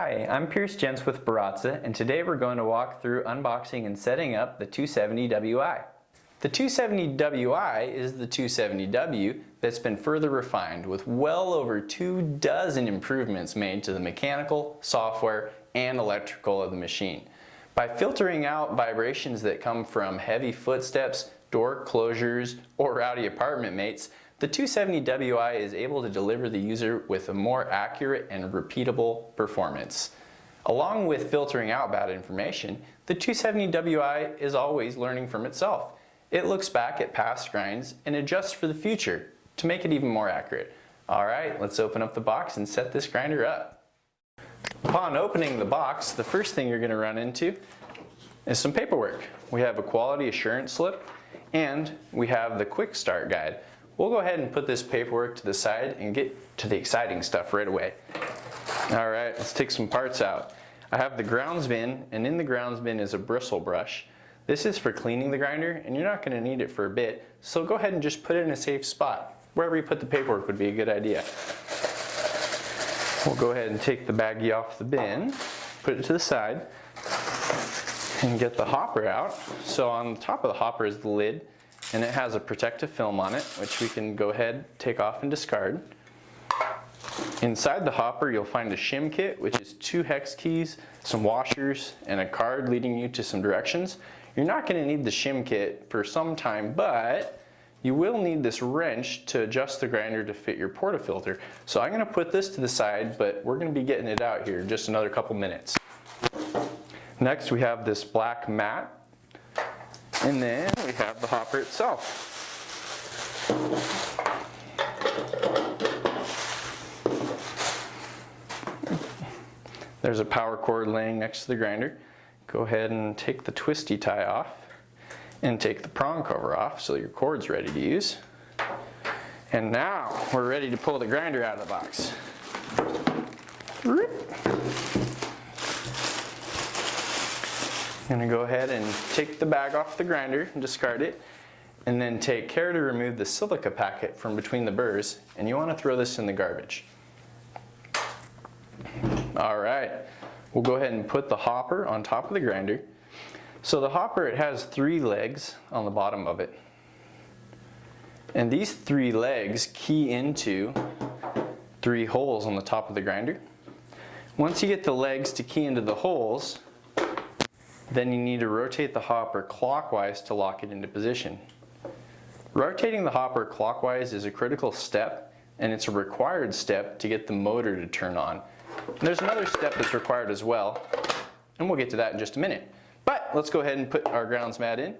Hi, I'm Pierce Jens with Baratza, and today we're going to walk through unboxing and setting up the 270WI. The 270WI is the 270W that's been further refined with well over 24 improvements made to the mechanical, software, and electrical of the machine. By filtering out vibrations that come from heavy footsteps, door closures, or rowdy apartment mates, the 270WI is able to deliver the user with a more accurate and repeatable performance. Along with filtering out bad information, the 270WI is always learning from itself. It looks back at past grinds and adjusts for the future to make it even more accurate. Alright, let's open up the box and set this grinder up. Upon opening the box, the first thing you're going to run into is some paperwork. We have a quality assurance slip and we have the quick start guide. We'll go ahead and put this paperwork to the side and get to the exciting stuff right away. Alright, let's take some parts out. I have the grounds bin, and in the grounds bin is a bristle brush. This is for cleaning the grinder, and you're not going to need it for a bit, so go ahead and just put it in a safe spot. Wherever you put the paperwork would be a good idea. We'll go ahead and take the baggie off the bin, put it to the side, and get the hopper out. So on the top of the hopper is the lid, and it has a protective film on it, which we can go ahead, take off, and discard. Inside the hopper you'll find a shim kit, which is 2 hex keys, some washers, and a card leading you to some directions. You're not going to need the shim kit for some time, but you will need this wrench to adjust the grinder to fit your portafilter. So I'm going to put this to the side, but we're going to be getting it out here in just another couple minutes. Next we have this black mat. And then we have the hopper itself. There's a power cord laying next to the grinder. Go ahead and take the twisty tie off and take the prong cover off so your cord's ready to use. And now we're ready to pull the grinder out of the box. I'm going to go ahead and take the bag off the grinder and discard it, and then take care to remove the silica packet from between the burrs, and you want to throw this in the garbage. Alright, we'll go ahead and put the hopper on top of the grinder. So the hopper, it has 3 legs on the bottom of it, and these 3 legs key into 3 holes on the top of the grinder. Once you get the legs to key into the holes, then you need to rotate the hopper clockwise to lock it into position. Rotating the hopper clockwise is a critical step, and it's a required step to get the motor to turn on. And there's another step that's required as well, and we'll get to that in just a minute. But let's go ahead and put our grounds mat in,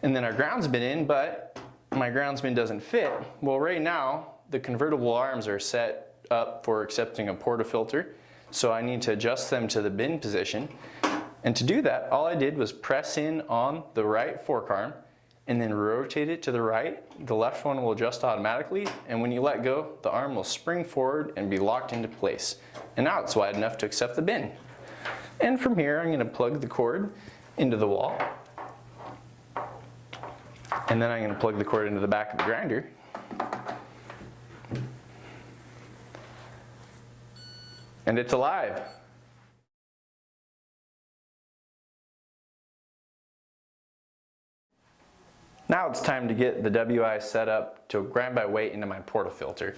and then our grounds bin in, but my grounds bin doesn't fit. Well, right now the convertible arms are set up for accepting a portafilter, so I need to adjust them to the bin position. And to do that, all I did was press in on the right fork arm and then rotate it to the right. The left one will adjust automatically, and when you let go, the arm will spring forward and be locked into place. And now it's wide enough to accept the bin. And from here, I'm going to plug the cord into the wall. And then I'm going to plug the cord into the back of the grinder. And it's alive. Now it's time to get the WI set up to grind by weight into my portafilter.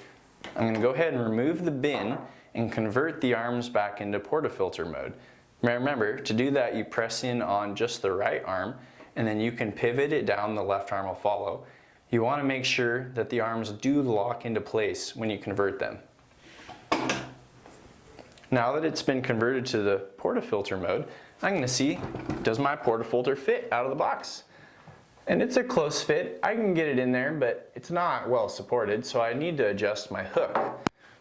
I'm going to go ahead and remove the bin and convert the arms back into portafilter mode. Remember, to do that you press in on just the right arm, and then you can pivot it down, the left arm will follow. You want to make sure that the arms do lock into place when you convert them. Now that it's been converted to the portafilter mode, I'm going to see, does my portafilter fit out of the box? And it's a close fit. I can get it in there, but it's not well supported, so I need to adjust my hook.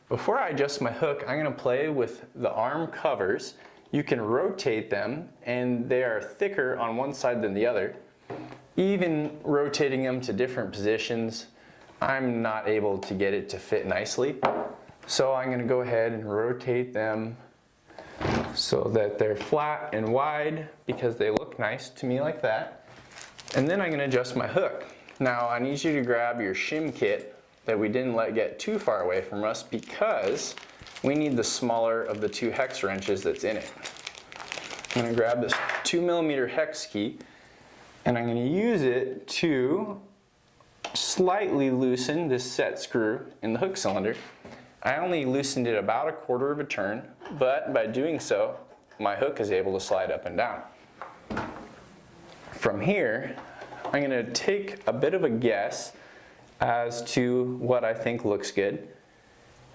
Before I adjust my hook, I'm going to play with the arm covers. You can rotate them, and they are thicker on one side than the other. Even rotating them to different positions, I'm not able to get it to fit nicely. So I'm going to go ahead and rotate them so that they're flat and wide, because they look nice to me like that. And then I'm going to adjust my hook. Now I need you to grab your shim kit that we didn't let get too far away from us, because we need the smaller of the two hex wrenches that's in it. I'm going to grab this 2mm hex key and I'm going to use it to slightly loosen this set screw in the hook cylinder. I only loosened it about 1/4 of a turn, but by doing so, my hook is able to slide up and down. From here, I'm going to take a bit of a guess as to what I think looks good.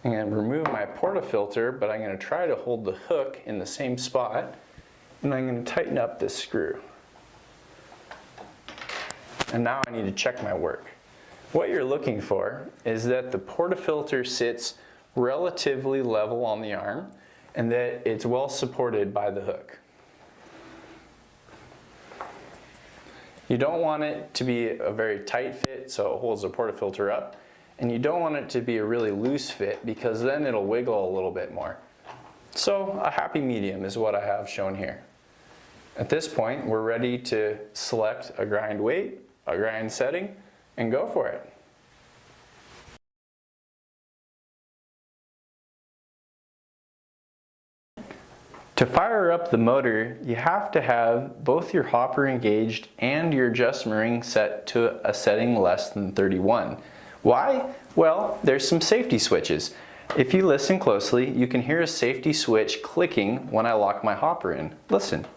I'm going to remove my portafilter, but I'm going to try to hold the hook in the same spot, and I'm going to tighten up this screw. And now I need to check my work. What you're looking for is that the portafilter sits relatively level on the arm and that it's well supported by the hook. You don't want it to be a very tight fit so it holds the portafilter up, and you don't want it to be a really loose fit because then it'll wiggle a little bit more. So a happy medium is what I have shown here. At this point, we're ready to select a grind weight, a grind setting, and go for it. To fire up the motor, you have to have both your hopper engaged and your adjustment ring set to a setting less than 31. Why? Well, there's some safety switches. If you listen closely, you can hear a safety switch clicking when I lock my hopper in. Listen.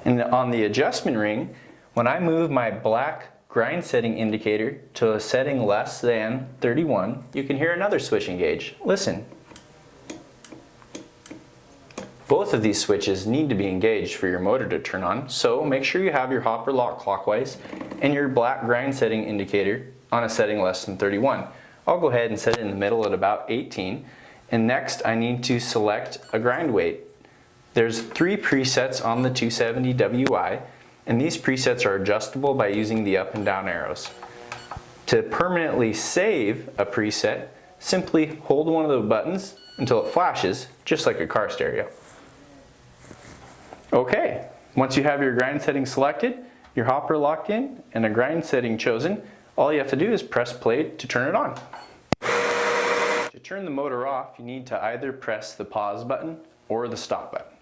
And on the adjustment ring, when I move my black grind setting indicator to a setting less than 31, you can hear another switch engage. Listen. Both of these switches need to be engaged for your motor to turn on, so make sure you have your hopper locked clockwise and your black grind setting indicator on a setting less than 31. I'll go ahead and set it in the middle at about 18, and next I need to select a grind weight. There's 3 presets on the 270 WI, and these presets are adjustable by using the up and down arrows. To permanently save a preset, simply hold one of the buttons until it flashes, just like a car stereo. Okay, once you have your grind setting selected, your hopper locked in, and a grind setting chosen, all you have to do is press play to turn it on. To turn the motor off, you need to either press the pause button or the stop button.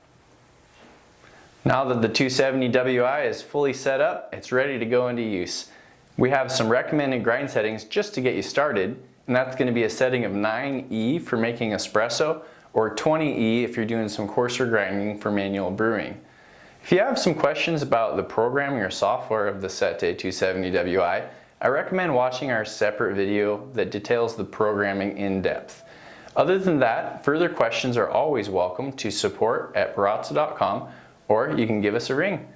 Now that the 270 WI is fully set up, it's ready to go into use. We have some recommended grind settings just to get you started, and that's going to be a setting of 9E for making espresso, or 20E if you're doing some coarser grinding for manual brewing. If you have some questions about the programming or software of the Sette 270 WI, I recommend watching our separate video that details the programming in depth. Other than that, further questions are always welcome to support@baratza.com, or you can give us a ring.